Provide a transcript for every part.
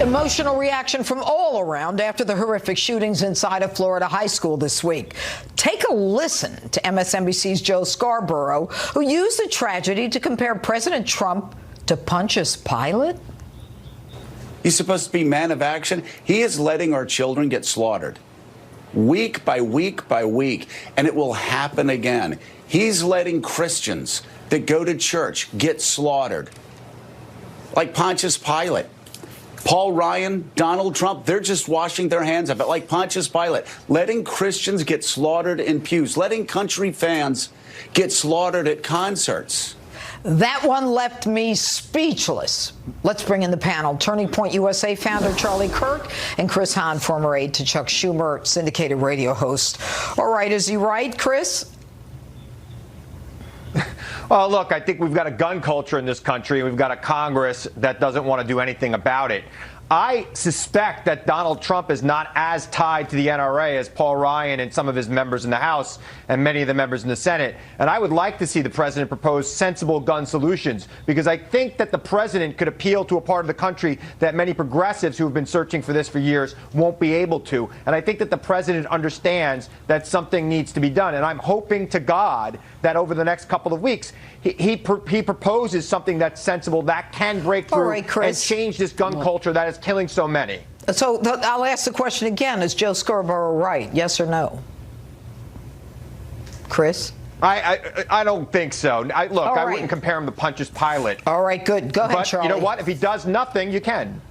Emotional reaction from all around after the horrific shootings inside a Florida high school this week. Take a listen to MSNBC's Joe Scarborough, who used the tragedy to compare President Trump to Pontius Pilate. He's supposed to be man of action. He is letting our children get slaughtered week by week by week, and it will happen again. He's letting Christians that go to church get slaughtered like Pontius Pilate. Paul Ryan, Donald Trump, they're just washing their hands of it like Pontius Pilate, letting Christians get slaughtered in pews, letting country fans get slaughtered at concerts. That one left me speechless. Let's bring in the panel. Turning Point USA founder Charlie Kirk and Chris Hahn, former aide to Chuck Schumer, syndicated radio host. All right, is he right, Chris? Well, look, I think we've got a gun culture in this country, and we've got a Congress that doesn't want to do anything about it. I suspect that Donald Trump is not as tied to the NRA as Paul Ryan and some of his members in the House and many of the members in the Senate. And I would like to see the president propose sensible gun solutions, because I think that the president could appeal to a part of the country that many progressives who have been searching for this for years won't be able to. And I think that the president understands that something needs to be done. And I'm hoping to God that over the next couple of weeks, he proposes something that's sensible, that can break through and change this gun culture that is killing so many. So I'll ask the question again. Is Joe Scarborough right? Yes or no? Chris? I don't think so. I wouldn't compare him to Pontius Pilate. All right, good. Go ahead, Charlie. But you know what? If he does nothing, you can.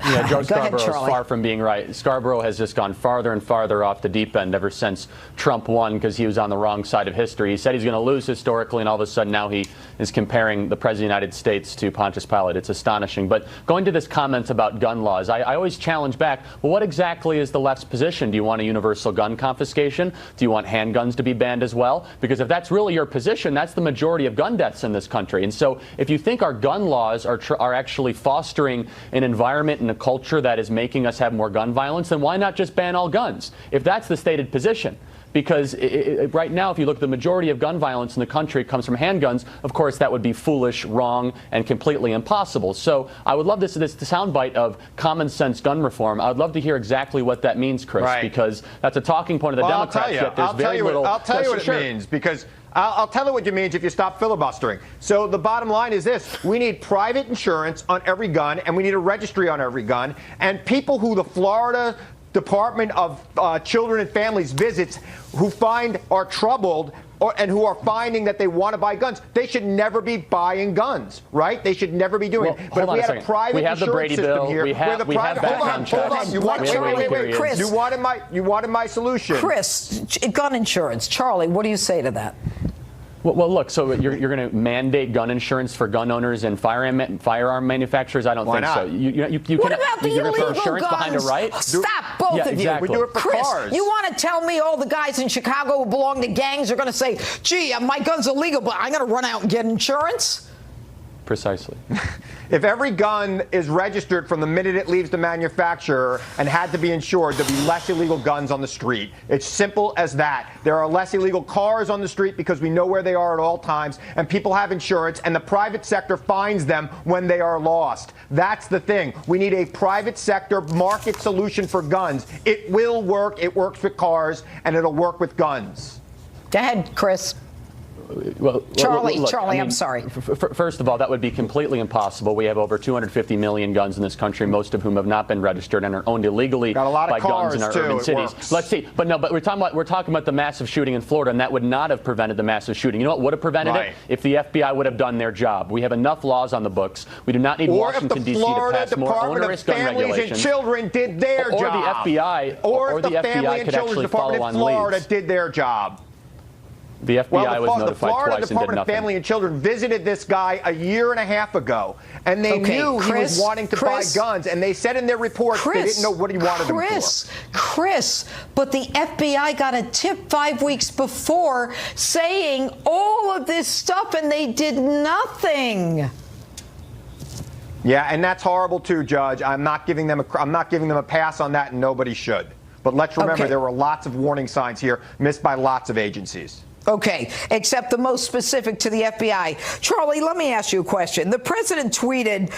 Yeah, Joe Scarborough is far from being right. Scarborough has just gone farther and farther off the deep end ever since Trump won, because he was on the wrong side of history. He said he's going to lose historically, and all of a sudden now he is comparing the President of the United States to Pontius Pilate. It's astonishing. But going to this comment about gun laws, I always challenge back, well, what exactly is the left's position? Do you want a universal gun confiscation? Do you want handguns to be banned as well? Because if that's really your position, that's the majority of gun deaths in this country. And so if you think our gun laws are actually fostering an environment and a culture that is making us have more gun violence, then why not just ban all guns, if that's the stated position? Because right now, if you look at the majority of gun violence in the country comes from handguns, of course, that would be foolish, wrong, and completely impossible. So I would love this soundbite of common sense gun reform. I would love to hear exactly what that means, Chris, because that's a talking point of the Democrats. Yet there's very little. I'll tell you what it means, because I'll tell you what it means if you stop filibustering. So the bottom line is this. We need private insurance on every gun, and we need a registry on every gun. And people who the Florida Department of Children and Families visits who are troubled and who are finding that they want to buy guns, they should never be buying guns, right? They should never be doing it. But if we had a private insurance system here, we have background checks. Hold on. Wait. Chris, you wanted my solution. Chris, gun insurance. Charlie, what do you say to that? Well, look, so you're going to mandate gun insurance for gun owners and firearm manufacturers? I don't think so. What about the illegal insurance guns? behind a right? Stop, both of you. We do it for Chris, cars. you want to tell me all the guys in Chicago who belong to gangs are going to say, gee, my gun's illegal, but I'm going to run out and get insurance? Precisely. If every gun is registered from the minute it leaves the manufacturer and had to be insured, there'd be less illegal guns on the street. It's simple as that. There are less illegal cars on the street because we know where they are at all times, and people have insurance, and the private sector finds them when they are lost. That's the thing. We need a private sector market solution for guns. It will work. It works with cars, and it'll work with guns. Go ahead, Chris. Well, Charlie, look, Charlie, I'm sorry. First of all, that would be completely impossible. We have over 250 million guns in this country, most of whom have not been registered and are owned illegally by guns in our urban cities. Let's see. But we're talking about the massive shooting in Florida, and that would not have prevented the massive shooting. You know what would have prevented it? If the FBI would have done their job. We have enough laws on the books. We do not need Washington, D.C. to pass more onerous gun regulations. Or if the Florida Department of Families and Children did their job. Or the FBI could actually follow on leads. Florida did their job. The FBI was notified the Florida twice and did Department of nothing. Family and Children visited this guy a year and a half ago, and they knew he was wanting to buy guns, and they said in their report they didn't know what he wanted them for. Chris, but the FBI got a tip 5 weeks before saying all of this stuff, and they did nothing. Yeah, and that's horrible too, Judge. I'm not giving them a pass on that, and nobody should. But let's remember there were lots of warning signs here missed by lots of agencies. Okay, except the most specific to the FBI. Charlie, let me ask you a question. The president tweeted,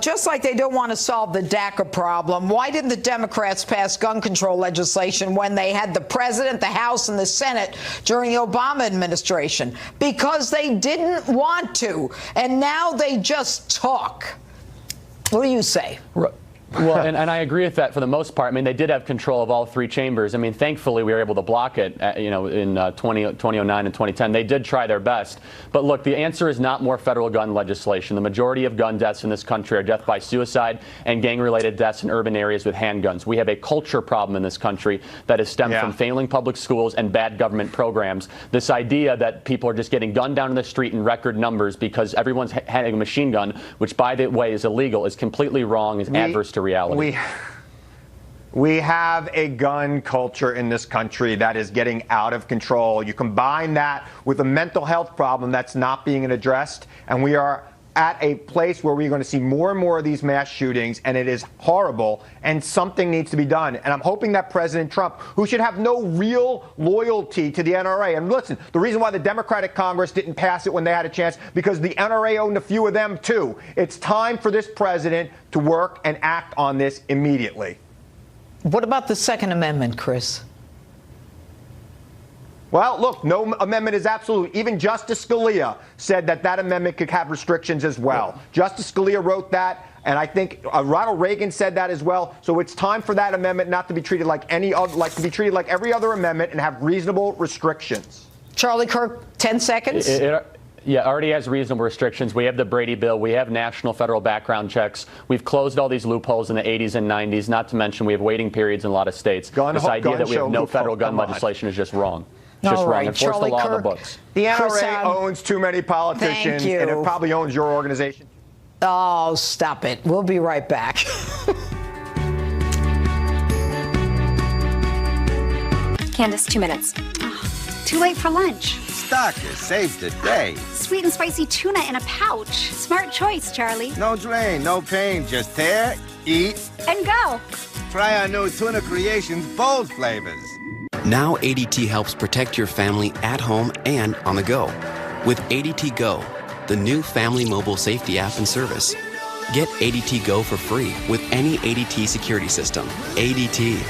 just like they don't want to solve the DACA problem, why didn't the Democrats pass gun control legislation when they had the president, the House, and the Senate during the Obama administration? Because they didn't want to, and now they just talk. What do you say? Well, and I agree with that for the most part. I mean, they did have control of all three chambers. I mean, thankfully, we were able to block it, in 2009 and 2010. They did try their best. But look, the answer is not more federal gun legislation. The majority of gun deaths in this country are death by suicide and gang-related deaths in urban areas with handguns. We have a culture problem in this country that has stemmed from failing public schools and bad government programs. This idea that people are just getting gunned down in the street in record numbers because everyone's having a machine gun, which, by the way, is illegal, is completely wrong, is adverse to reality. We have a gun culture in this country that is getting out of control. You combine that with a mental health problem that's not being addressed, and we are at a place where we're going to see more and more of these mass shootings, and it is horrible, and something needs to be done. And I'm hoping that President Trump, who should have no real loyalty to the NRA, and listen, the reason why the Democratic Congress didn't pass it when they had a chance, because the NRA owned a few of them too. It's time for this president to work and act on this immediately. What about the Second Amendment, Chris? Well, look, no amendment is absolute. Even Justice Scalia said that that amendment could have restrictions as well. Justice Scalia wrote that, and I think Ronald Reagan said that as well. So it's time for that amendment not to be treated like any other, like to be treated like every other amendment and have reasonable restrictions. Charlie Kirk, 10 seconds. Yeah, already has reasonable restrictions. We have the Brady bill. We have national federal background checks. We've closed all these loopholes in the 80s and 90s, not to mention we have waiting periods in a lot of states. This idea that we have no federal gun legislation is just wrong. Just all right, wrong. Enforce the law in the books. The NRA owns too many politicians, and it probably owns your organization. Oh, stop it. We'll be right back. Candace, 2 minutes. Oh, too late for lunch. Stockers, save the day. Sweet and spicy tuna in a pouch. Smart choice, Charlie. No drain, no pain, just tear, eat, and go. Try our new Tuna Creations bold flavors. Now ADT helps protect your family at home and on the go. With ADT Go, the new family mobile safety app and service. Get ADT Go for free with any ADT security system. ADT.